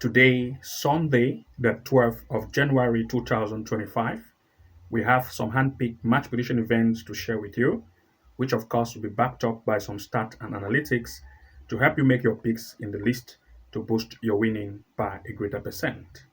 Today, Sunday, the 12th of January 2025, we have some hand-picked match prediction events to share with you, which of course will be backed up by some stats and analytics to help you make your picks in the list to boost your winning by a greater percent.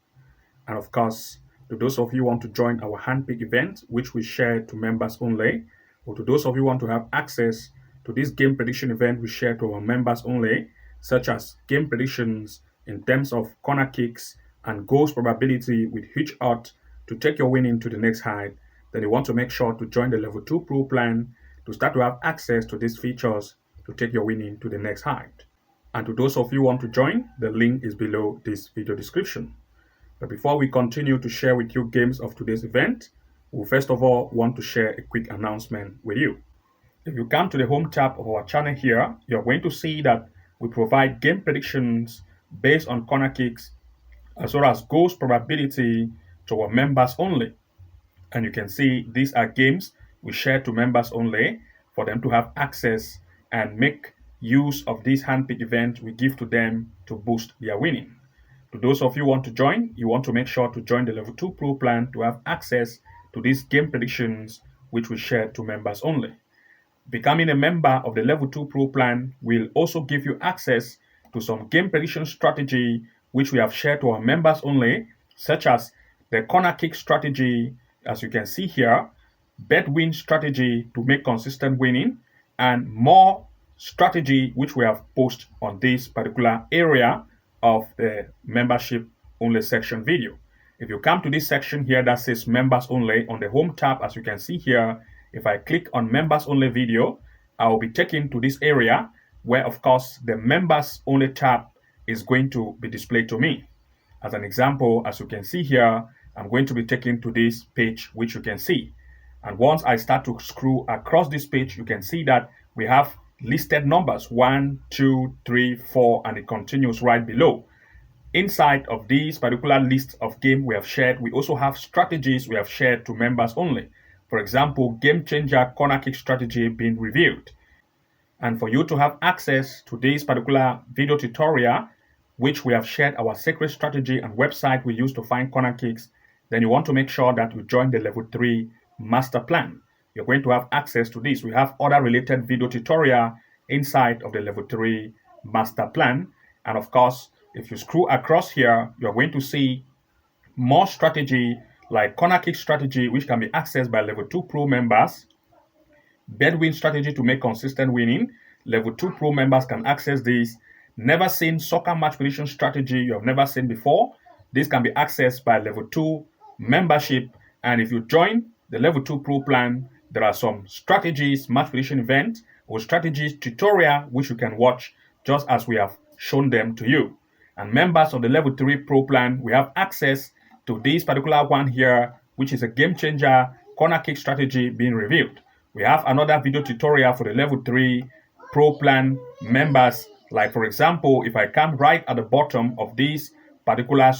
And of course, to those of you who want to join our hand-picked event, which we share to members only, or to those of you who want to have access to this game prediction event we share to our members only, such as game predictions in terms of corner kicks and goals probability with huge odds to take your winning to the next height, then you want to make sure to join the level 2 pro plan to start to have access to these features to take your winning to the next height. And to those of you who want to join, the link is below this video description. But before we continue to share with you games of today's event, we first of all want to share a quick announcement with you. If you come to the home tab of our channel here, you're going to see that we provide game predictions based on corner kicks as well as goals probability to our members only. And you can see these are games we share to members only for them to have access and make use of this handpicked event we give to them to boost their winning. To those of you who want to join, you want to make sure to join the level 2 pro plan to have access to these game predictions which we share to members only. Becoming a member of the level 2 pro plan will also give you access to some game prediction strategy which we have shared to our members only, such as the corner kick strategy, as you can see here, bet win strategy to make consistent winning, and more strategy which we have posted on this particular area of the membership only section video. If you come to this section here that says members only on the home tab, as you can see here, if I click on members only video, I will be taken to this area where of course the members only tab is going to be displayed to me. As an example, as you can see here, I'm going to be taken to this page which you can see. And once I start to scroll across this page, you can see that we have listed numbers 1, 2, 3, 4, and it continues right below. Inside of these particular list of game we have shared, we also have strategies we have shared to members only. For example, game changer corner kick strategy being reviewed. And for you to have access to this particular video tutorial, which we have shared our secret strategy and website we use to find corner kicks, then you want to make sure that you join the level 3 master plan. You're going to have access to this. We have other related video tutorial inside of the level 3 master plan. And of course, if you scroll across here, you're going to see more strategy like corner kick strategy, which can be accessed by level 2 pro members. Bet win strategy to make consistent winning. Level 2 pro members can access this. Never seen soccer match prediction strategy you have never seen before. This can be accessed by level 2 membership. And if you join the level 2 pro plan, there are some strategies, match prediction event or strategies tutorial which you can watch just as we have shown them to you. And members of the level 3 pro plan, we have access to this particular one here, which is a game changer corner kick strategy being reviewed. We have another video tutorial for the level 3 pro plan members. Like for example, if I come right at the bottom of this particular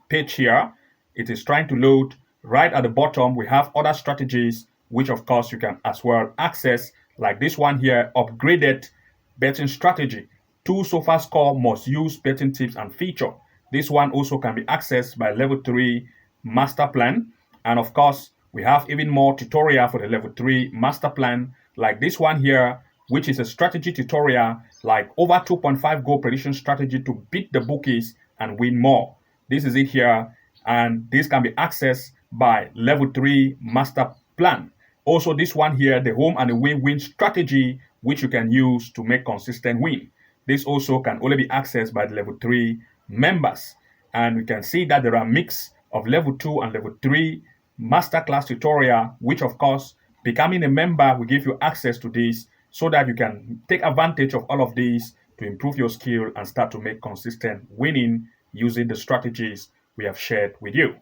page here, it is trying to load. Right at the bottom, we have other strategies, which of course you can as well access, like this one here, upgraded betting strategy. 2 Sofascore must use betting tips and feature. This one also can be accessed by level 3 master plan. And of course, we have even more tutorial for the level 3 master plan, like this one here, which is a strategy tutorial, like over 2.5 goal prediction strategy to beat the bookies and win more. This is it here. And this can be accessed by level 3 master plan. Also, this one here, the home and away win strategy, which you can use to make consistent win. This also can only be accessed by the level 3 members. And we can see that there are a mix of level 2 and level 3 masterclass tutorial, which of course, becoming a member will give you access to this so that you can take advantage of all of these to improve your skill and start to make consistent winning using the strategies we have shared with you.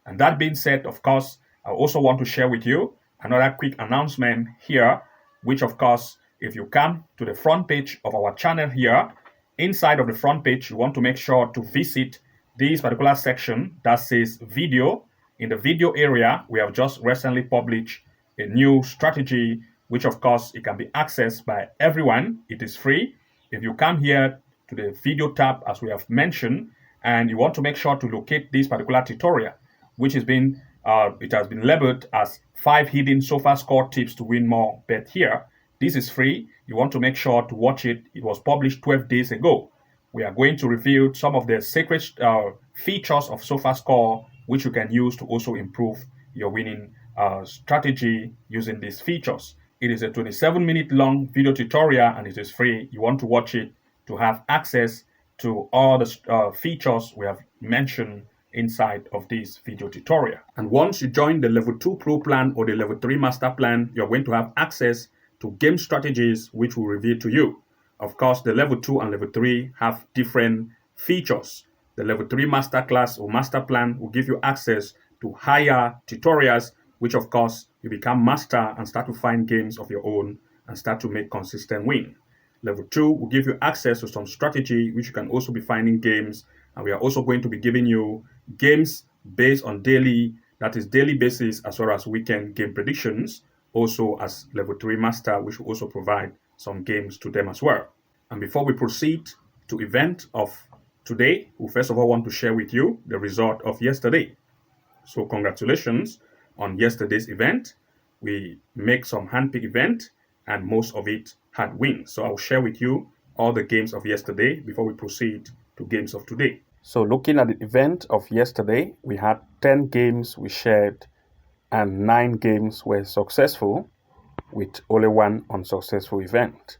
And that being said, of course, I also want to share with you another quick announcement here, which of course, if you come to the front page of our channel here, inside of the front page, you want to make sure to visit this particular section that says video. In the video area, we have just recently published a new strategy, which of course, it can be accessed by everyone. It is free. If you come here to the video tab as we have mentioned, and you want to make sure to locate this particular tutorial, which has been it has been labeled as 5 hidden Sofascore tips to win more bet here. This is free. You want to make sure to watch it. It was published 12 days ago. We are going to reveal some of the secret features of Sofascore, which you can use to also improve your winning strategy using these features. It is a 27-minute long video tutorial and it is free. You want to watch it to have access to all the features we have mentioned inside of this video tutorial. And once you join the level 2 pro plan or the level 3 master plan, you're going to have access to game strategies which will reveal to you. Of course, the level 2 and level 3 have different features. The level 3 masterclass or master plan will give you access to higher tutorials, which of course you become master and start to find games of your own and start to make consistent win. Level 2 will give you access to some strategy, which you can also be finding games. And we are also going to be giving you games based on daily basis, as well as weekend game predictions, also as level 3 master, which will also provide some games to them as well. And before we proceed to event of today, we first of all want to share with you the result of yesterday. So congratulations on yesterday's event. We make some handpick event and most of it had wins. So I'll share with you all the games of yesterday before we proceed to games of today. So looking at the event of yesterday, we had 10 games we shared and 9 games were successful with only one unsuccessful event.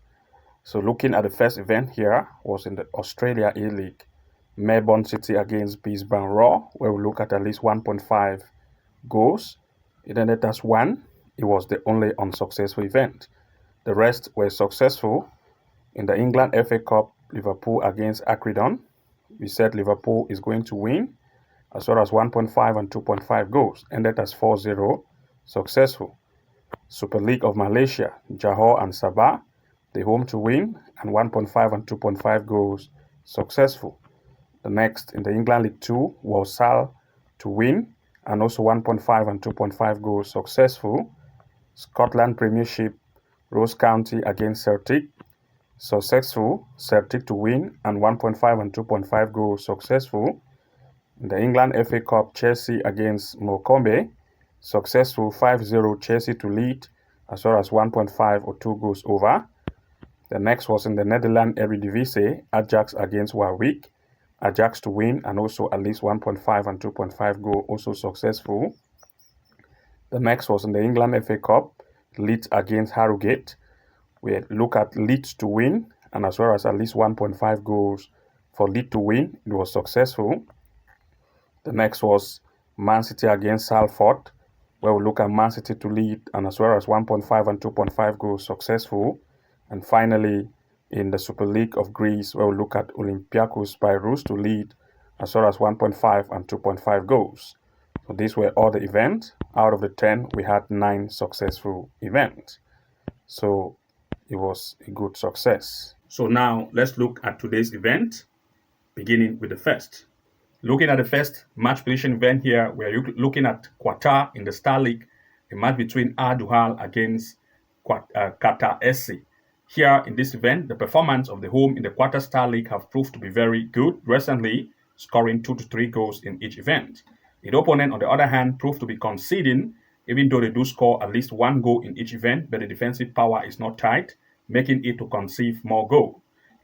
So looking at the first event here was in the Australia A-League, Melbourne City against Brisbane Roar, where we look at least 1.5 goals. It ended as 1. It was the only unsuccessful event. The rest were successful. In the England FA Cup, Liverpool against Accrington, we said Liverpool is going to win, as well as 1.5 and 2.5 goals, ended as 4-0, successful. Super League of Malaysia, Johor and Sabah, the home to win, and 1.5 and 2.5 goals, successful. The next in the England League 2 was Sal to win, and also 1.5 and 2.5 goals, successful. Scotland Premiership, Ross County against Celtic, successful. Celtic to win, and 1.5 and 2.5 goals, successful. In the England FA Cup, Chelsea against Morecambe, successful. 5-0 Chelsea to lead, as well as 1.5 or 2 goals over. The next was in the Netherlands Eredivisie, Ajax against Warwick, Ajax to win, and also at least 1.5 and 2.5 goal, also successful. The next was in the England FA Cup, Leeds against Harrogate. We look at Leeds to win, and as well as at least 1.5 goals for Leeds to win. It was successful. The next was Man City against Salford, where we look at Man City to lead, and as well as 1.5 and 2.5 goals, successful. And finally, in the Super League of Greece, where we look at Olympiacos Piraeus to lead, as well as 1.5 and 2.5 goals. So these were all the events. Out of the 10, we had 9 successful events. So it was a good success. So now let's look at today's event, beginning with the first. Looking at the first match prediction event here, we are looking at Qatar in the Star League, a match between Al Duhal against Qatar SC. Here in this event, the performance of the home in the Qatar Star League have proved to be very good recently, scoring 2 to 3 goals in each event. The opponent, on the other hand, proved to be conceding, even though they do score at least 1 goal in each event, but the defensive power is not tight, making it to concede more goals.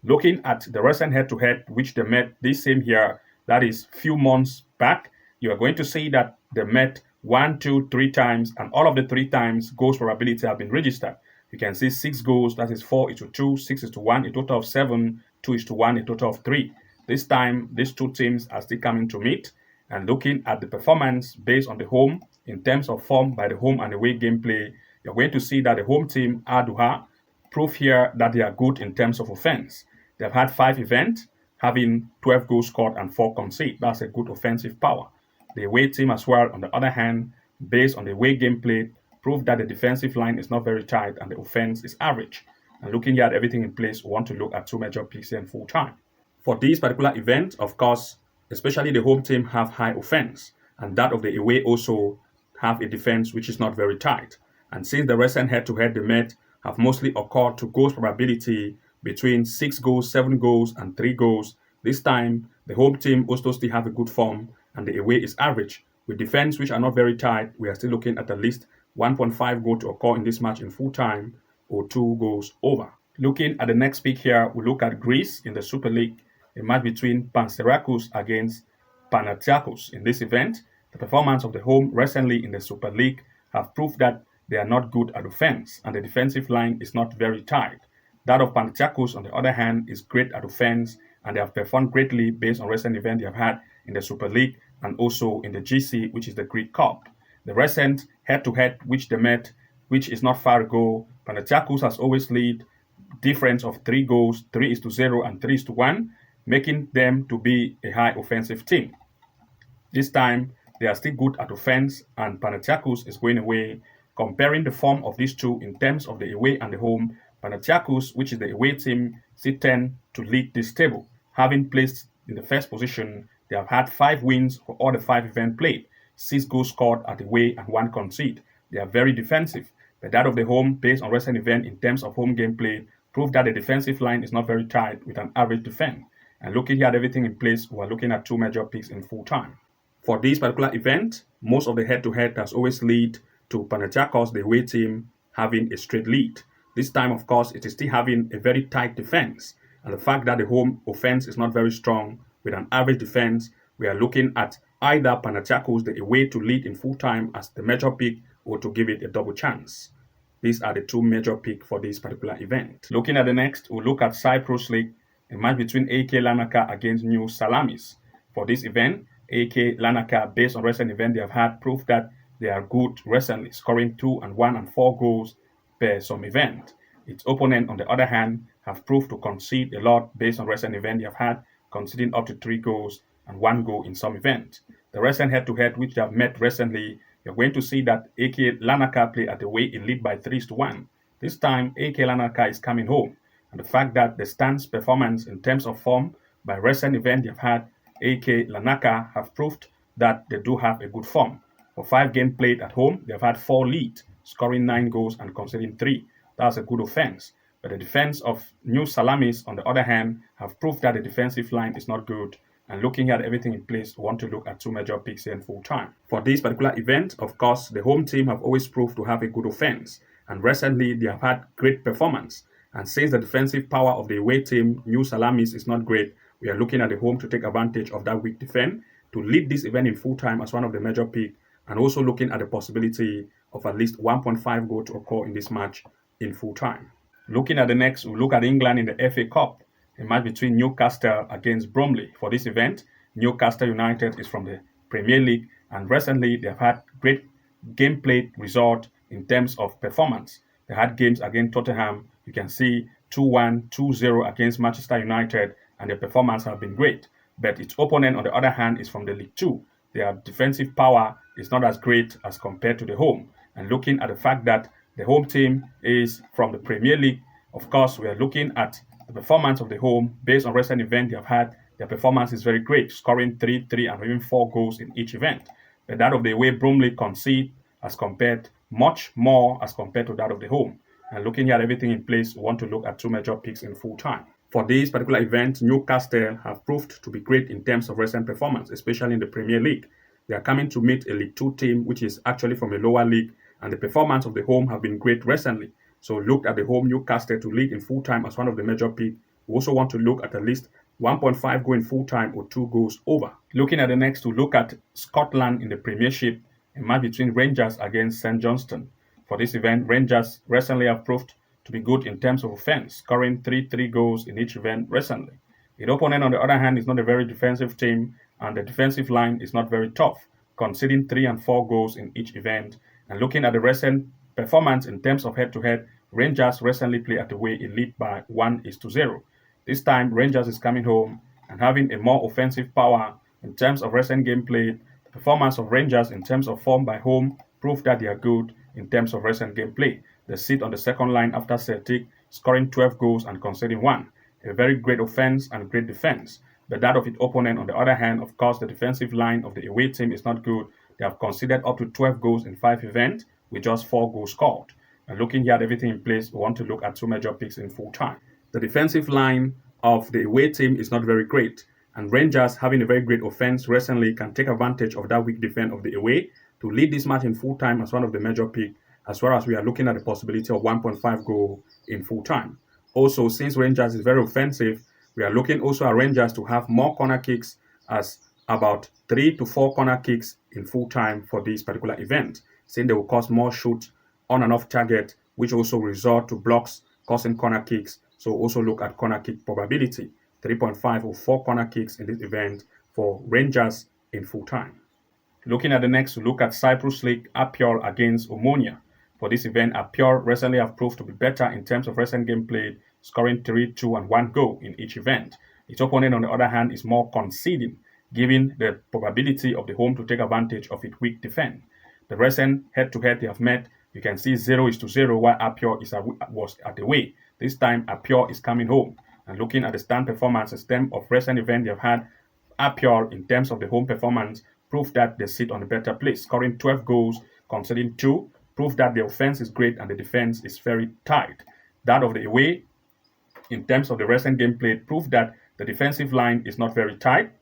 Looking at the recent head-to-head, which they met this same year, that is few months back, you are going to see that they met 1, 2, 3 times, and all of the 3 times goals probability have been registered. You can see 6 goals, that is 4-2, 6-1, a total of 7, 2-1, a total of 3. This time, these 2 teams are still coming to meet, and looking at the performance based on the home, in terms of form by the home and away gameplay, you're going to see that the home team, Al Duhal, prove here that they are good in terms of offense. They've had 5 events, having 12 goals scored and 4 conceded. That's a good offensive power. The away team as well, on the other hand, based on the away gameplay, proved that the defensive line is not very tight and the offense is average. And looking at everything in place, we want to look at 2 major picks in full time. For this particular event, of course, especially the home team have high offense, and that of the away also have a defense which is not very tight. And since the recent head-to-head they met have mostly occurred to goals probability between 6 goals, 7 goals, and 3 goals. This time, the home team also still have a good form, and the away is average. With defense, which are not very tight, we are still looking at least 1.5 goals to occur in this match in full time or 2 goals over. Looking at the next pick here, we look at Greece in the Super League, a match between Panserakos against Panathinaikos. In this event, the performance of the home recently in the Super League have proved that they are not good at offense, and the defensive line is not very tight. That of Panathinaikos, on the other hand, is great at offense, and they have performed greatly based on recent events they have had in the Super League and also in the GC, which is the Greek Cup. The recent head-to-head which they met, which is not far ago, Panathinaikos has always lead difference of 3 goals, 3-0 and 3-1, making them to be a high offensive team. This time, they are still good at offense, and Panathinaikos is going away. Comparing the form of these two in terms of the away and the home, Panathinaikos, which is the away team, still tend to lead this table. Having placed in the first position, they have had 5 wins for all the 5 events played, 6 goals scored at away and 1 concede. They are very defensive, but that of the home, based on recent event in terms of home game played, proved that the defensive line is not very tight with an average defense. And looking at everything in place, we are looking at 2 major picks in full time. For this particular event, most of the head-to-head has always lead to Panathinaikos, the away team, having a straight lead. This time, of course, it is still having a very tight defense. And the fact that the home offense is not very strong with an average defense, we are looking at either Panathinaikos, the away to lead in full time as the major pick, or to give it a double chance. These are the 2 major picks for this particular event. Looking at the next, we'll look at Cyprus League, a match between AK Larnaca against New Salamis. For this event, AK Larnaca, based on recent events they have had, proved that they are good recently, scoring 2 and 1 and 4 goals per some event. Its opponent, on the other hand, have proved to concede a lot based on recent events they have had, conceding up to 3 goals and 1 goal in some events. The recent head-to-head which they have met recently, you're going to see that AK Larnaca play at the way it lead by 3-1. This time, AK Larnaca is coming home, and the fact that the stands performance in terms of form by recent events they've had, AK Larnaca have proved that they do have a good form. For 5 games played at home, they've had 4 leads, scoring 9 goals and conceding 3. That's a good offense. But the defense of New Salamis, on the other hand, have proved that the defensive line is not good. And looking at everything in place, we want to look at 2 major picks here in full time. For this particular event, of course, the home team have always proved to have a good offense. And recently, they have had great performance. And since the defensive power of the away team, New Salamis, is not great, we are looking at the home to take advantage of that weak defense to lead this event in full time as one of the major picks, and also looking at the possibility of at least 1.5 goal to occur in this match in full time. Looking at the next, we'll look at England in the FA Cup, a match between Newcastle against Bromley. For this event, Newcastle United is from the Premier League, and recently they have had great gameplay result in terms of performance. They had games against Tottenham, you can see 2-1, 2-0 against Manchester United, and their performance have been great. But its opponent, on the other hand, is from the League 2. Their defensive power is not as great as compared to the home. And looking at the fact that the home team is from the Premier League, of course, we are looking at the performance of the home based on recent events they have had. Their performance is very great, scoring 3, 3, and even 4 goals in each event. But that of the away Bromley concede as compared much more as compared to that of the home. And looking at everything in place, we want to look at 2 major picks in full time. For this particular event, Newcastle have proved to be great in terms of recent performance, especially in the Premier League. They are coming to meet a League 2 team, which is actually from a lower league, and the performance of the home have been great recently. So look at the home Newcastle to lead in full time as one of the major picks. We also want to look at least 1.5 goal in full time or 2 goals over. Looking at the next, to look at Scotland in the Premiership, a match between Rangers against St Johnstone. For this event, Rangers recently have proved to be good in terms of offense, scoring 3 goals in each event recently. The opponent, on the other hand, is not a very defensive team, and the defensive line is not very tough, conceding 3 and 4 goals in each event. And looking at the recent performance in terms of head-to-head, Rangers recently played at the way it lead by 1-0. This time, Rangers is coming home and having a more offensive power in terms of recent gameplay. The performance of Rangers in terms of form by home proved that they are good in terms of recent gameplay. They sit on the second line after Celtic, scoring 12 goals and conceding 1. A very great offense and great defense. But that of its opponent, on the other hand, of course, the defensive line of the away team is not good. They have conceded up to 12 goals in 5 events with just 4 goals scored. And looking here at everything in place, we want to look at 2 major picks in full time. the defensive line of the away team is not very great. And Rangers, having a very great offense recently, can take advantage of that weak defense of the away to lead this match in full time as one of the major picks, as well as we are looking at the possibility of 1.5 goal in full time. Also, since Rangers is very offensive, we are looking also at Rangers to have more corner kicks, as about 3 to 4 corner kicks in full time for this particular event, saying they will cause more shots on and off target, which also result to blocks causing corner kicks. So also look at corner kick probability, 3.5 or 4 corner kicks in this event for Rangers in full time. Looking at the next, look at Cyprus League Apiol against Omonia. For this event, Apiol recently have proved to be better in terms of recent game played, scoring 3, 2, and 1 goal in each event. Its opponent, on the other hand, is more conceding, giving the probability of the home to take advantage of its weak defense. The recent head-to-head they have met, you can see 0-0, while Apiol was at the way. This time, Apiol is coming home. And looking at the stand performance system of recent event they have had, Apiol, in terms of the home performance, prove that they sit on a better place, scoring 12 goals, conceding 2, prove that the offense is great and the defense is very tight. That of the away, in terms of the recent game played, prove that the defensive line is not very tight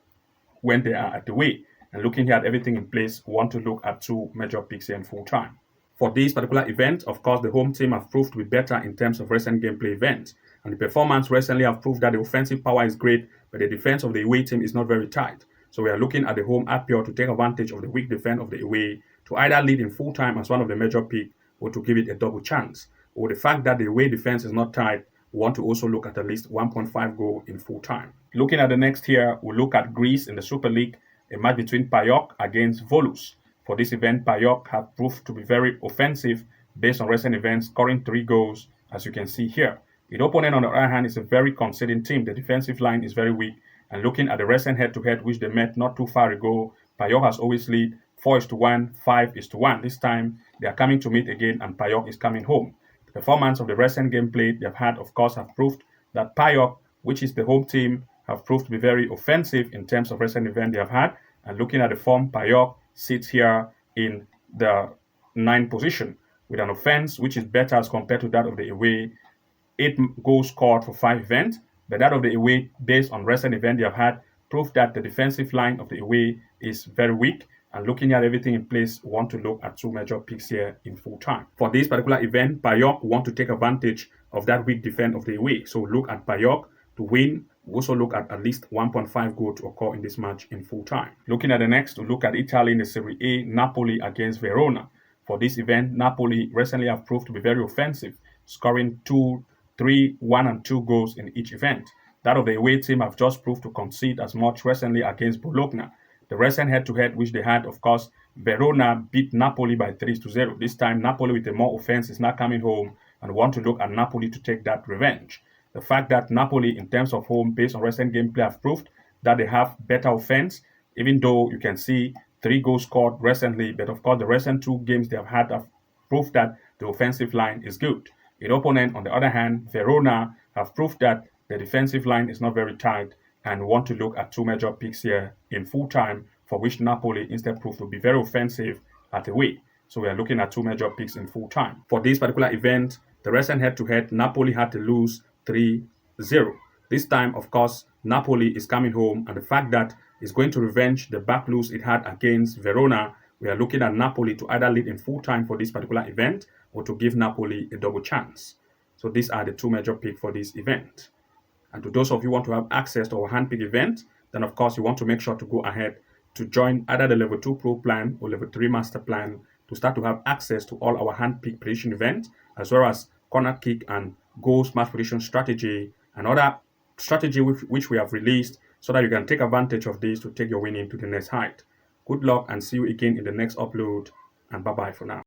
when they are at the away. And looking here at everything in place, we want to look at 2 major picks here in full time. For this particular event, of course, the home team have proved to be better in terms of recent gameplay events. And the performance recently have proved that the offensive power is great, but the defense of the away team is not very tight. So we are looking at the home Apiol to take advantage of the weak defense of the away to either lead in full time as one of the major picks or to give it a double chance. Or the fact that the away defense is not tight, we want to also look at least 1.5 goal in full time. Looking at the next here, we'll look at Greece in the Super League, a match between PAOK against Volus. For this event, PAOK have proved to be very offensive based on recent events, scoring 3 goals, as you can see here. The opponent, on the other hand, is a very conceding team. The defensive line is very weak. And looking at the recent head-to-head, which they met not too far ago, PAOK has always lead 4-1, 5-1. This time, they are coming to meet again, and PAOK is coming home. The performance of the recent game played they've had, of course, have proved that PAOK, which is the home team, have proved to be very offensive in terms of recent event they have had. And looking at the form, PAOK sits here in the 9th position with an offense which is better as compared to that of the away. 8 goals scored for 5 events, but that of the away, based on recent event they have had, proved that the defensive line of the away is very weak. And looking at everything in place, we want to look at 2 major picks here in full time. For this particular event, PAOK want to take advantage of that weak defense of the away. So look at PAOK to win. We also look at least 1.5 goal to occur in this match in full time. Looking at the next, to look at Italy in the Serie A, Napoli against Verona. For this event, Napoli recently have proved to be very offensive, scoring 2, 3, 1, and 2 goals in each event. That of the away team have just proved to concede as much recently against Bologna. The recent head-to-head which they had, of course, Verona beat Napoli by 3-0. This time, Napoli with a more offense is now coming home and want to look at Napoli to take that revenge. The fact that Napoli, in terms of home, based on recent gameplay, have proved that they have better offense, even though you can see 3 goals scored recently. But of course, the recent 2 games they have had have proved that the offensive line is good. The opponent, on the other hand, Verona, have proved that the defensive line is not very tight and want to look at 2 major picks here in full time, for which Napoli instead proved to be very offensive at away. So we are looking at 2 major picks in full time. For this particular event, the recent head-to-head, Napoli had to lose 3-0. This time, of course, Napoli is coming home, and the fact that it's going to revenge the back lose it had against Verona, we are looking at Napoli to either lead in full time for this particular event or to give Napoli a double chance. So these are the 2 major picks for this event. And to those of you who want to have access to our handpick event, then of course you want to make sure to go ahead to join either the level 2 pro plan or level 3 master plan to start to have access to all our handpick prediction events, as well as corner kick and goals match prediction strategy and other strategy which we have released, so that you can take advantage of this to take your winning to the next height. Good luck and see you again in the next upload, and bye bye for now.